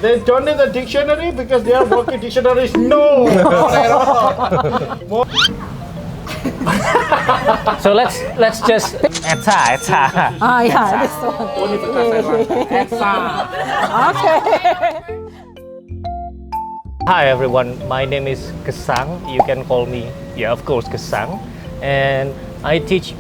They don't need a dictionary because they are working dictionaries. No. So let's just EDSA. Ah, yeah, this one. EDSA. Okay. Hi everyone, my name is Kesang. You can call me, of course, Kesang. And I teach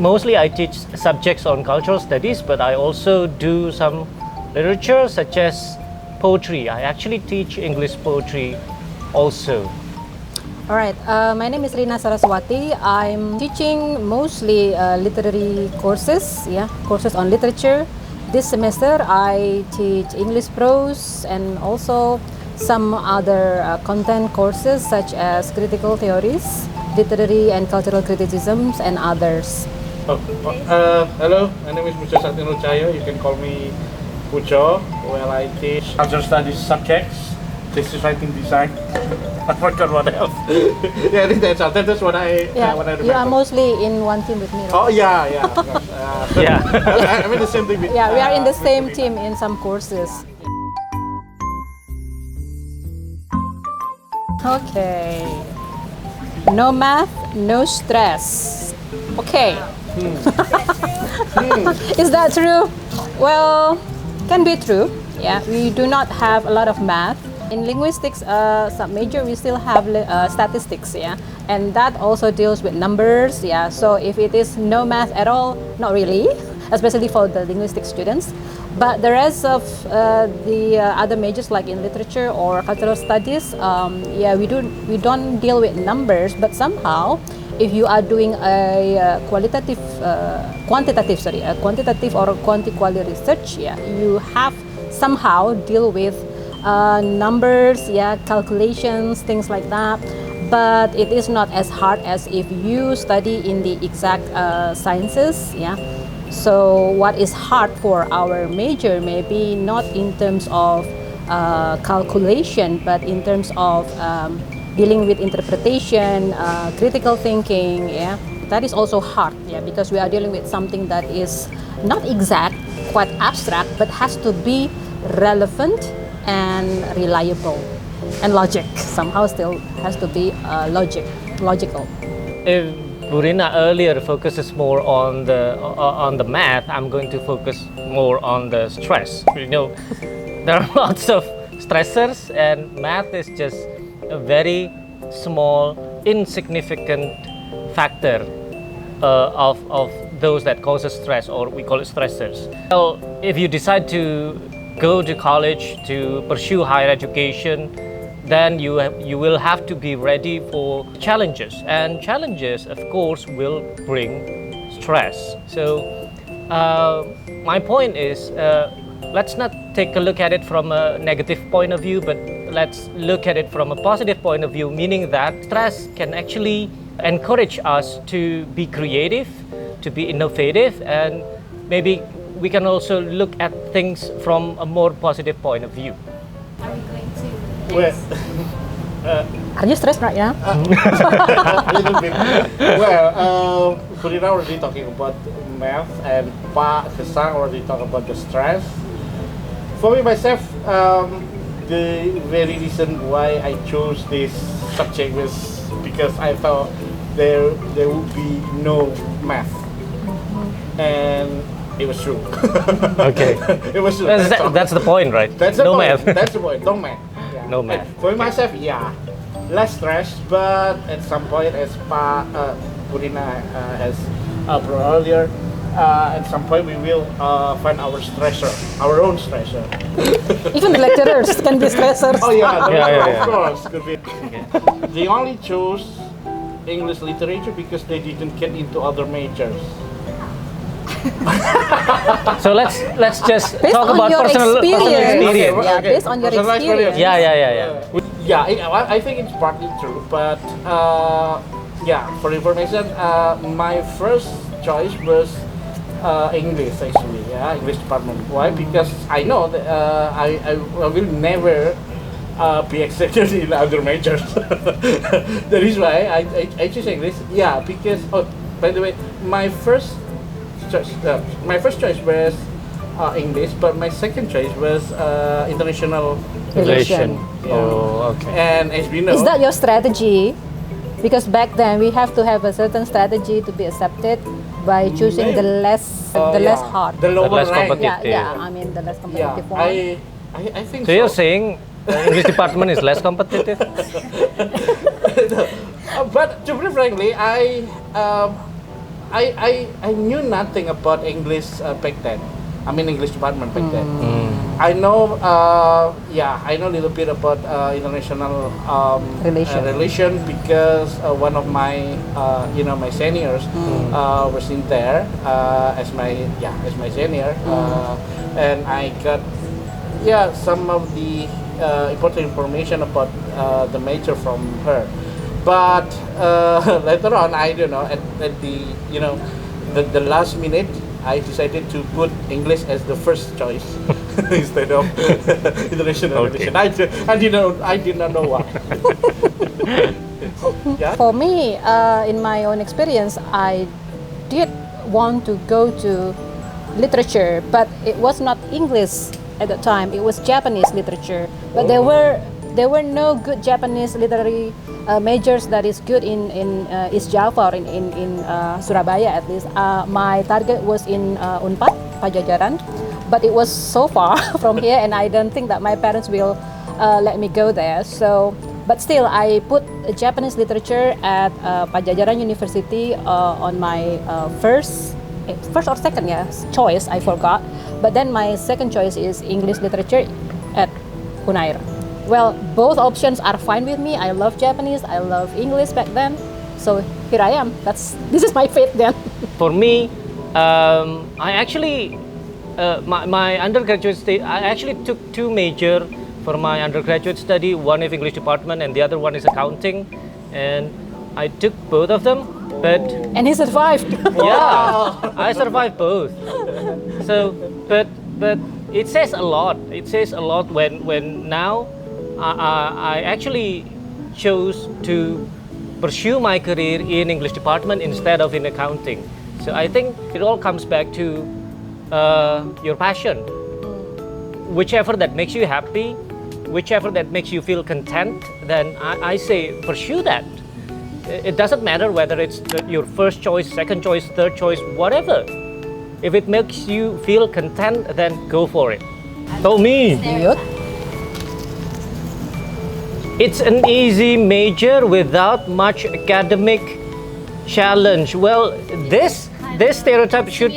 subjects on cultural studies, but I also do some literature such as poetry. I actually teach English poetry also. All right, my name is Rina Saraswati. I'm teaching mostly literary courses, courses on literature. This semester I teach English prose and also some other content courses such as critical theories, literary and cultural criticisms, and others. Hello, my name is Mr. Satino Chayo. You can call me Pucho. Well, I teach cultural studies subjects, thesis writing, design. I forgot what else. Yeah, that's what I remember. You are mostly in one team with me, right? Oh yeah. I'm in the same team. We are in the same team in some courses. Okay. No math, no stress. Okay. Is that true? Well, can be true. Yeah, we do not have a lot of math. In linguistics sub-major, we still have statistics, and that also deals with numbers, So if it is no math at all, not really, especially for the linguistic students. But the rest of the other majors, like in literature or cultural studies, we don't deal with numbers. But somehow, if you are doing a quantitative or quanti-quali research, you have somehow deal with numbers, calculations, things like that. But it is not as hard as if you study in the exact sciences, So what is hard for our major may be not in terms of calculation, but in terms of dealing with interpretation, critical thinking, That is also hard, because we are dealing with something that is not exact, quite abstract, but has to be relevant and reliable, and logic somehow still has to be logical. If Burina earlier focuses more on the math, I'm going to focus more on the stress. There are lots of stressors, and math is just a very small, insignificant factor of those that causes stress, or we call it stressors. Well, if you decide to go to college to pursue higher education, then you will have to be ready for challenges, and challenges, of course, will bring stress. So my point is, let's not take a look at it from a negative point of view, but let's look at it from a positive point of view, meaning that stress can actually encourage us to be creative, to be innovative, and maybe we can also look at things from a more positive point of view. Are we going to? Well, Are you stressed right now? a little bit. Well, Burina already talking about math, and Pak Kesang already talked about the stress. For me, myself, the very reason why I chose this subject was because I thought there would be no math, and it was true. Okay. It was true. That's the point, right? That's the no point. math. That's the point. No math. No math. For myself, less stress, but at some point, as Burina has brought earlier, at some point we will find our stressor, our own stressor. Even the lecturers can be stressors. Oh yeah, Yeah. of course, could be. They only chose English literature because they didn't get into other majors. So let's just Based talk on about your personal experience. experience. Yeah, based on your Personal experience. Yeah. I think it's partly true, but for information, my first choice was English actually, English department. Why? Because I know that I will never be accepted in other majors. That is why I choose English. Yeah, because by the way, my first choice was English, but my second choice was international relation. Oh, okay. And as we know, Is that your strategy? Because back then we have to have a certain strategy to be accepted by choosing the less hard. the lower less rank. competitive. Yeah, I mean the less Yeah, competitive one. I think So you're saying English department is less competitive? But to be frankly, I knew nothing about English back then. I mean English department back then. I know, I know a little bit about international relation because one of my, my seniors was in there as my senior, and I got some of the important information about the major from her. But later on, I don't know, at the last minute, I decided to put English as the first choice instead of international relation. I did not know why. Yeah. For me, in my own experience, I did want to go to literature, but it was not English at the time. It was Japanese literature. But there were no good Japanese literary majors that is good in East Java or in Surabaya at least. My target was in Unpad, Pajajaran, but it was so far from here, and I don't think that my parents will let me go there. So, but still, I put Japanese literature at Pajajaran University on my first or second choice. I forgot. But then my second choice is English literature at Unair. Well, both options are fine with me. I love Japanese, I love English back then. So here I am. This is my fate then. For me, I actually, my undergraduate study, I actually took two major for my undergraduate study. One is English department and the other one is accounting. And I took both of them, but... And he survived. Yeah, I survived both. So, but it says a lot. It says a lot when now I actually chose to pursue my career in English department instead of in accounting. So I think it all comes back to your passion. Whichever that makes you happy, whichever that makes you feel content, then I say pursue that. It doesn't matter whether it's your first choice, second choice, third choice, whatever. If it makes you feel content, then go for it. So me, it's an easy major without much academic challenge. Well, this stereotype should,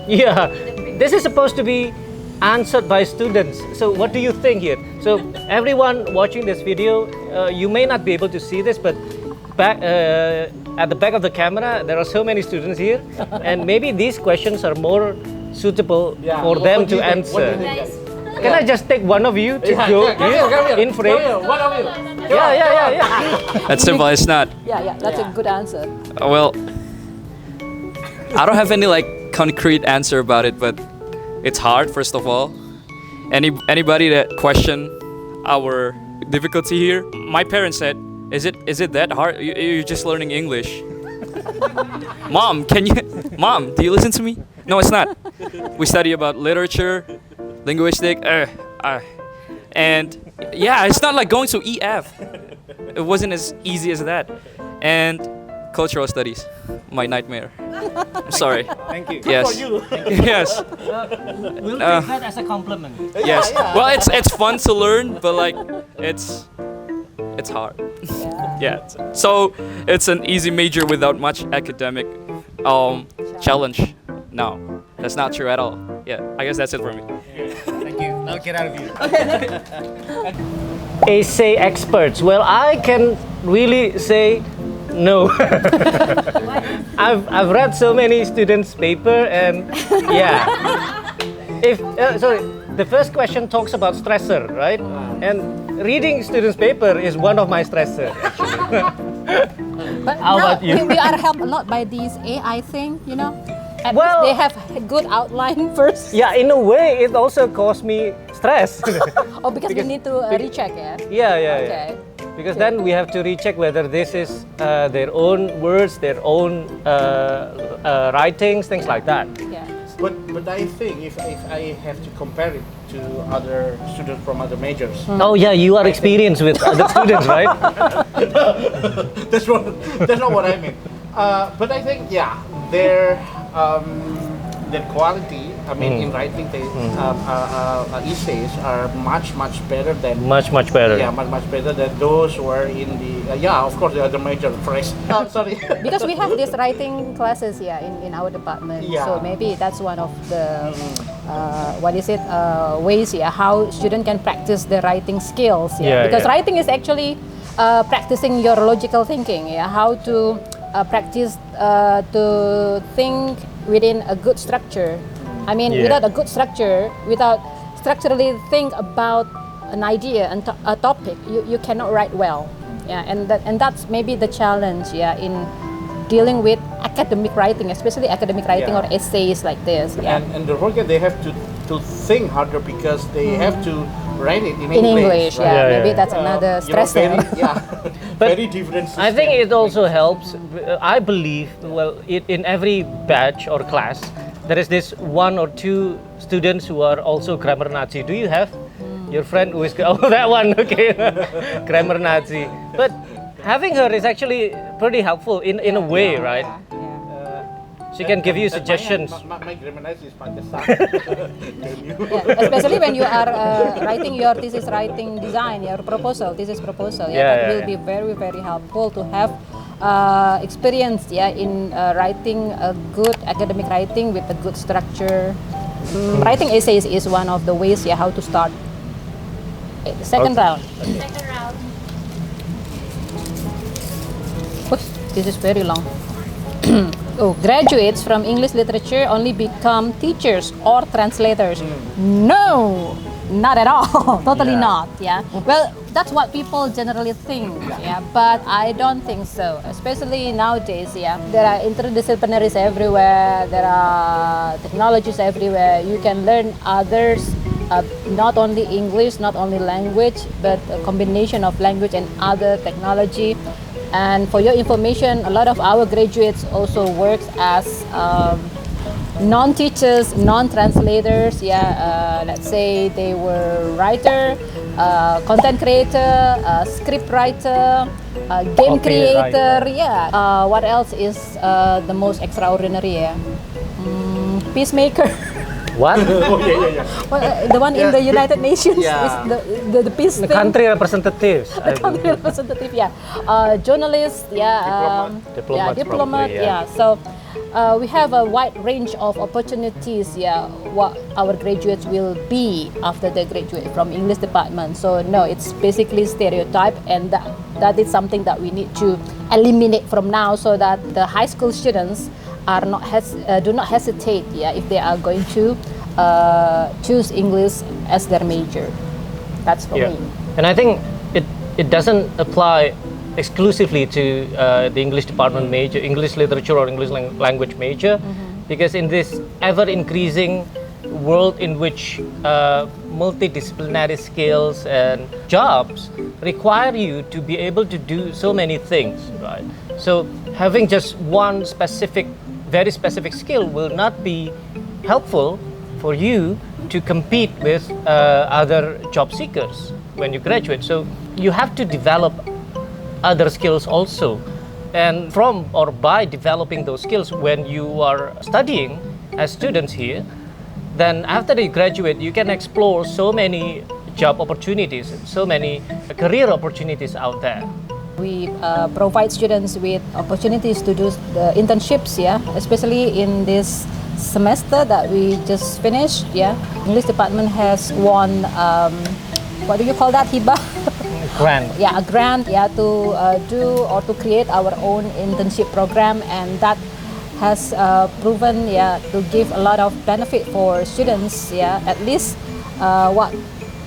this is supposed to be answered by students. So what do you think here? So everyone watching this video, you may not be able to see this, but at the back of the camera, there are so many students here, and maybe these questions are more suitable for them to answer. Can I just take one of you to go in frame? One of you. Yeah. That's simple. It's not. Yeah, that's a good answer. Well, I don't have any concrete answer about it, but it's hard. First of all, anybody that question our difficulty here, my parents said, "Is it that hard? You're just learning English." Mom, Mom, do you listen to me? No, it's not. We study about literature, linguistic, and it's not like going to EF. It wasn't as easy as that. And cultural studies, my nightmare. I'm sorry. Thank you. Yes. Yes. We'll take that as a compliment. Yes. Well, it's fun to learn, but it's hard. Yeah. So it's an easy major without much academic challenge. No, that's not true at all. Yeah, I guess that's it for me. Thank you. Now get out of here. EDSA experts. Well, I can really say no. I've read so many students' paper, and the first question talks about stressor, right? And reading students' paper is one of my stressors. But How about you? We are helped a lot by these AI thing, At Well- least they have a good outline first. Yeah, in a way, it also caused me stress. Because we need to recheck, Yeah. Okay. Because then we have to recheck whether this is their own words, their own writings, things like that. Yeah. But I think if I have to compare it to other students from other majors. Oh yeah, you are experienced with other students, right? That's not what I mean. But I think their quality. I mean, in writing, essays are much better than Much better. Yeah, much better than those who are in the of course the other major phrase. Sorry. Because we have these writing classes in our department, Yeah. so maybe that's one of the ways how student can practice the writing skills. Because writing is actually practicing your logical thinking. How to practice to think within a good structure. I mean, without a good structure, without structurally think about an idea and a topic, you cannot write well. And that's maybe the challenge. In dealing with academic writing, especially academic writing or essays like this. And the work they have to think harder because they have to write it in English. Right? Maybe that's another stressor. Very different system. I think it also helps. I believe, well, in every batch or class, there is this one or two students who are also grammar Nazi. Do you have your friend who is that one? Okay, grammar Nazi. But having her is actually pretty helpful in a way, right? She can give you suggestions. My grammar Nazi is Pakistan. Especially when you are writing your thesis writing design, your thesis proposal. That will be very helpful to have experience in writing a good academic writing with a good structure. Writing essays is one of the ways how to start. Second round. Second round. This is very long. Graduates from English literature only become teachers or translators. No, not at all. Totally not. Well, that's what people generally think. But I don't think so. Especially nowadays. There are interdisciplinaries everywhere. There are technologies everywhere. You can learn others. Not only English, not only language, but a combination of language and other technology. And for your information, a lot of our graduates also work as non-teachers, non-translators. Let's say they were writer, content creator, script writer, game creator. What else is the most extraordinary? Peacemaker. What? Well, the one in the United Nations is the peace The thing. country representatives. The country representative, journalist, Diplomats diplomat, probably, So we have a wide range of opportunities, what our graduates will be after they graduate from English department. So no, it's basically stereotype, and that is something that we need to eliminate from now, so that the high school students are not do not hesitate if they are going to choose English as their major. That's for me. And I think it doesn't apply exclusively to the English department major, English literature or English language major, because in this ever increasing world in which multidisciplinary skills and jobs require you to be able to do so many things, right? So having just one very specific skill will not be helpful for you to compete with other job seekers when you graduate. So you have to develop other skills also. And from or by developing those skills when you are studying as students here, then after you graduate, you can explore so many job opportunities, so many career opportunities out there. We provide students with opportunities to do the internships, especially in this semester that we just finished. English department has won, what do you call that, hibah? Grant. A grant, to do or to create our own internship program, and that has proven, to give a lot of benefit for students. At least what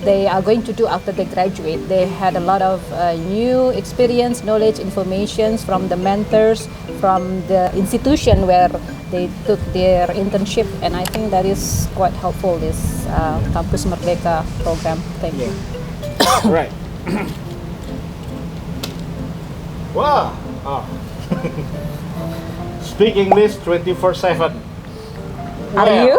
they are going to do after they graduate. They had a lot of new experience, knowledge, information from the mentors, from the institution where they took their internship, and I think that is quite helpful, this Campus Merdeka program. Thank you. Right. Wow. Speak English 24/7. Are you?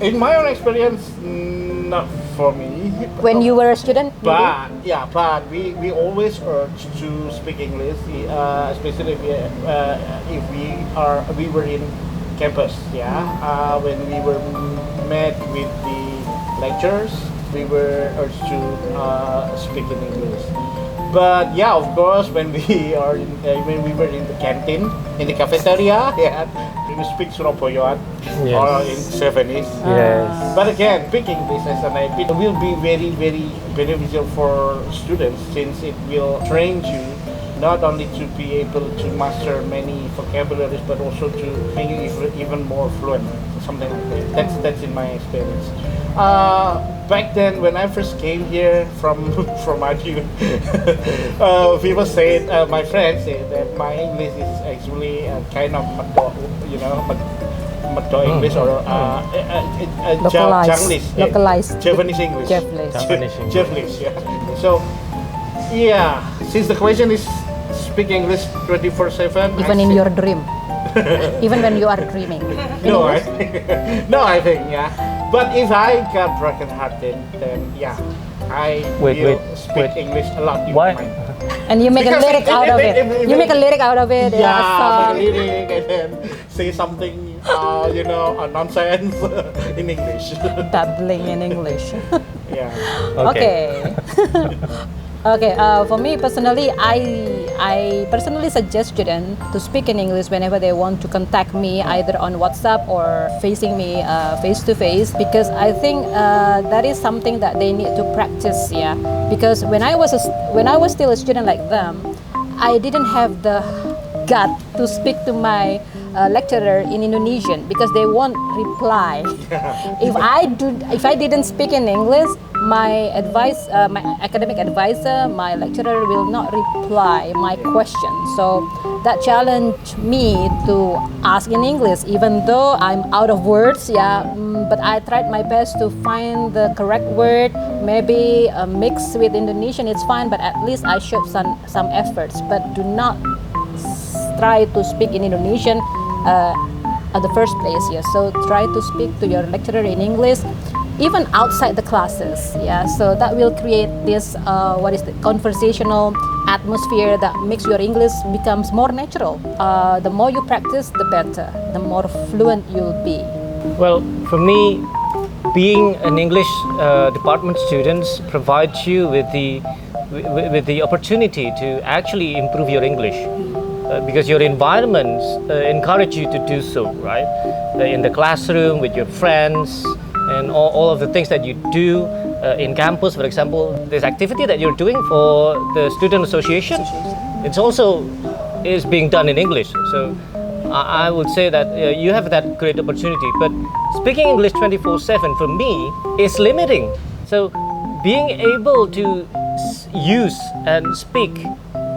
In my own experience, not for me. When you were a student? maybe? But we always urge to speak English, especially if we were in campus. When we were met with the lecturers, we were urged to speak in English. But yeah, of course, when we were in the canteen, in the cafeteria, we speak Surabayaan Yes. or in Japanese. Yes. But again, speaking this as an IP will be very, very beneficial for students, since it will train you not only to be able to master many vocabularies, but also to make you even more fluent, something like that. That's in my experience. Back then, when I first came here from Maju, people said, my friends said that my English is actually kind of Maddo English or Localized. Japanese English. Japanese. Japanese, yeah. So, yeah, since the question is speak English 24/7. Even in your dream. Even when you are dreaming. No, I think, yeah. But if I got broken-hearted, then yeah, I will speak English a lot. in Why? my- And you make a Because lyric out of it. You make a lyric out of it. Yeah, a song. make a lyric and then say something, nonsense in English. Babbling in English. Yeah. Okay. Okay. For me personally, I personally suggest students to speak in English whenever they want to contact me, either on WhatsApp or facing me face to face, because I think that is something that they need to practice. Yeah. Because when I was still a student like them, I didn't have the gut to speak to my lecturer in Indonesian because they won't reply. If I didn't speak in English, my academic advisor, my lecturer will not reply my question. So that challenged me to ask in English, even though I'm out of words. But I tried my best to find the correct word. Maybe a mix with Indonesian, it's fine, but at least I showed some efforts. But do not try to speak in Indonesian at the first place. So try to speak to your lecturer in English, even outside the classes. So that will create this conversational atmosphere that makes your English becomes more natural. The more you practice, the better, the more fluent you'll be. Well, for me, being an English department student provides you with the opportunity to actually improve your English, because your environments encourage you to do so, right? In the classroom, with your friends, and all of the things that you do in campus. For example, this activity that you're doing for the student association, it's also is being done in English. So I would say that you have that great opportunity. But speaking English 24/7 for me is limiting. So being able to use and speak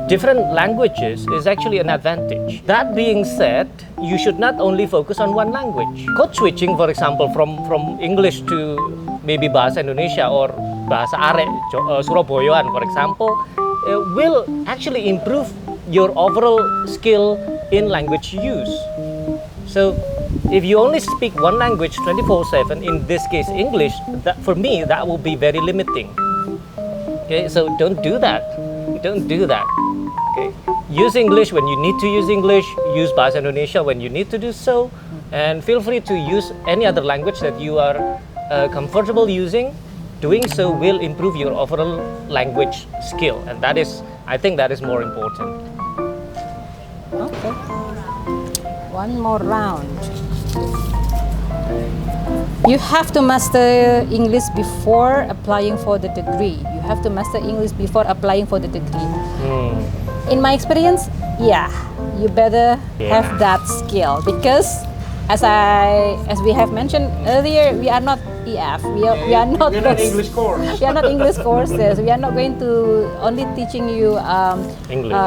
different languages is actually an advantage. That being said, you should not only focus on one language. Code switching, for example, from English to maybe Bahasa Indonesia or Bahasa Arek, Surabayaan, for example, will actually improve your overall skill in language use. So if you only speak one language 24/7, in this case English, that for me that will be very limiting. Okay, so don't do that. Don't do that. Okay, use English when you need to use English. Use Bahasa Indonesia when you need to do so, and feel free to use any other language that you are comfortable using. Doing so will improve your overall language skill, and I think that is more important. Okay. One more round. You have to master English before applying for the degree. You have to master English before applying for the degree. In my experience, you better have that skill, because as we have mentioned earlier, we are not EF. We are not English course. We are not English courses. We are not going to only teaching you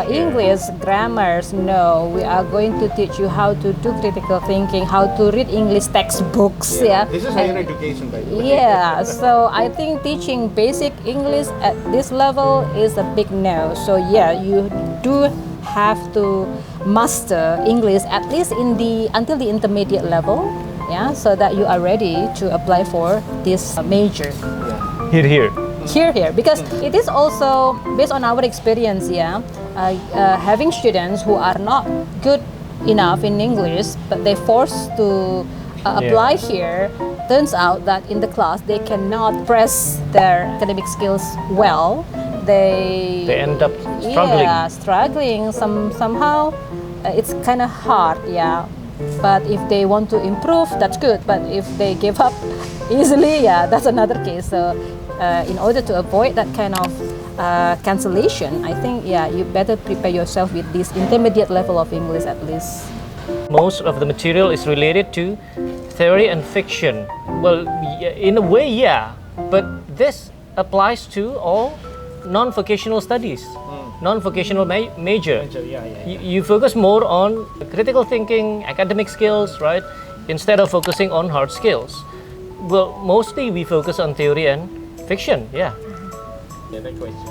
English grammars. No, we are going to teach you how to do critical thinking, how to read English textbooks. This is higher education, by the way. So I think teaching basic English at this level is a big no. So you do have to master English at least until the intermediate level, yeah, so that you are ready to apply for this major. Here. Here, because it is also based on our experience, yeah, having students who are not good enough in English, but they forced to apply here. Turns out that in the class they cannot press their academic skills well. They end up struggling. Yeah, struggling somehow. It's kind of hard, yeah. But if they want to improve, that's good. But if they give up easily, yeah, that's another case. So, in order to avoid that kind of cancellation, I think, yeah, you better prepare yourself with this intermediate level of English at least. Most of the material is related to theory and fiction. Well, in a way, yeah, but this applies to all non-vocational studies, non-vocational major. You focus more on critical thinking, academic skills, right? Instead of focusing on hard skills. Well, mostly we focus on theory and fiction, yeah. Next question.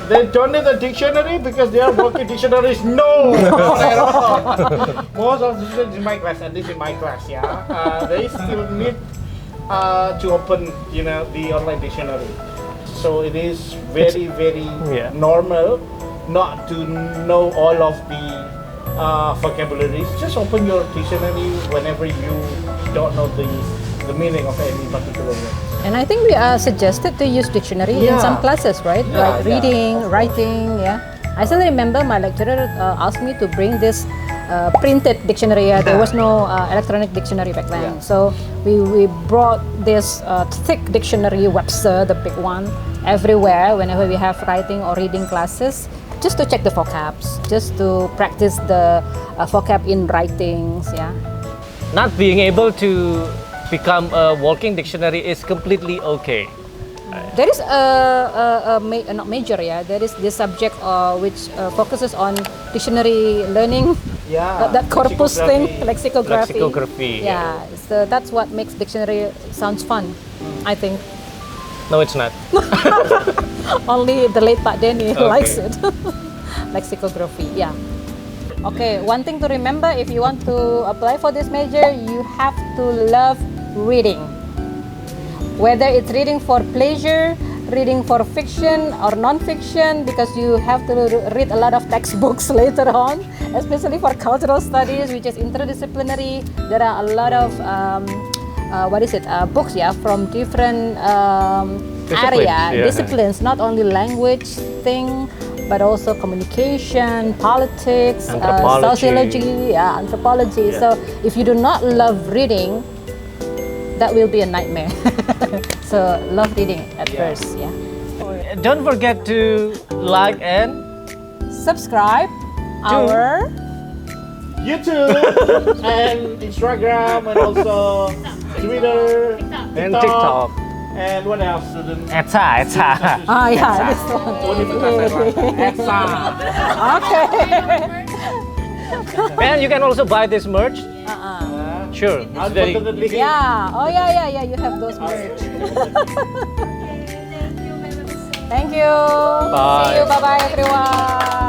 They don't need a dictionary because they are working dictionaries. No, not at all. Most of the students in my class, at least in my class, yeah, they still need to open, the online dictionary. So it is very, very normal not to know all of the vocabularies. Just open your dictionary whenever you don't know the meaning of any particular word. And I think we are suggested to use dictionary in some classes, right? Like reading, writing, yeah. I still remember my lecturer asked me to bring this printed dictionary. There was no electronic dictionary back then. So we brought this thick dictionary, Webster, the big one, everywhere whenever we have writing or reading classes, just to check the vocabs, just to practice the vocab in writings, yeah. Not being able to become a walking dictionary is completely okay. There is not major, yeah. There is this subject which focuses on dictionary learning. Yeah. That corpus thing, lexicography. Lexicography. Yeah. So that's what makes dictionary sounds fun, I think. No, it's not. Only the late Pak Denny likes it. Lexicography, yeah. Okay, one thing to remember, if you want to apply for this major, you have to love reading. Whether it's reading for pleasure, reading for fiction or non-fiction, because you have to read a lot of textbooks later on, especially for cultural studies, which is interdisciplinary. There are a lot of books, yeah, from different disciplines, not only language thing, but also communication, politics, sociology, anthropology. So if you do not love reading, that will be a nightmare. So love reading at first, yeah. Don't forget to like and Subscribe our YouTube and Instagram and also Twitter and TikTok. And what else? EDSA. this one. EDSA. Okay. And you can also buy this merch. Sure. It's very Yeah. Oh yeah. You have those merch. Thank you. Bye. See you. Bye everyone.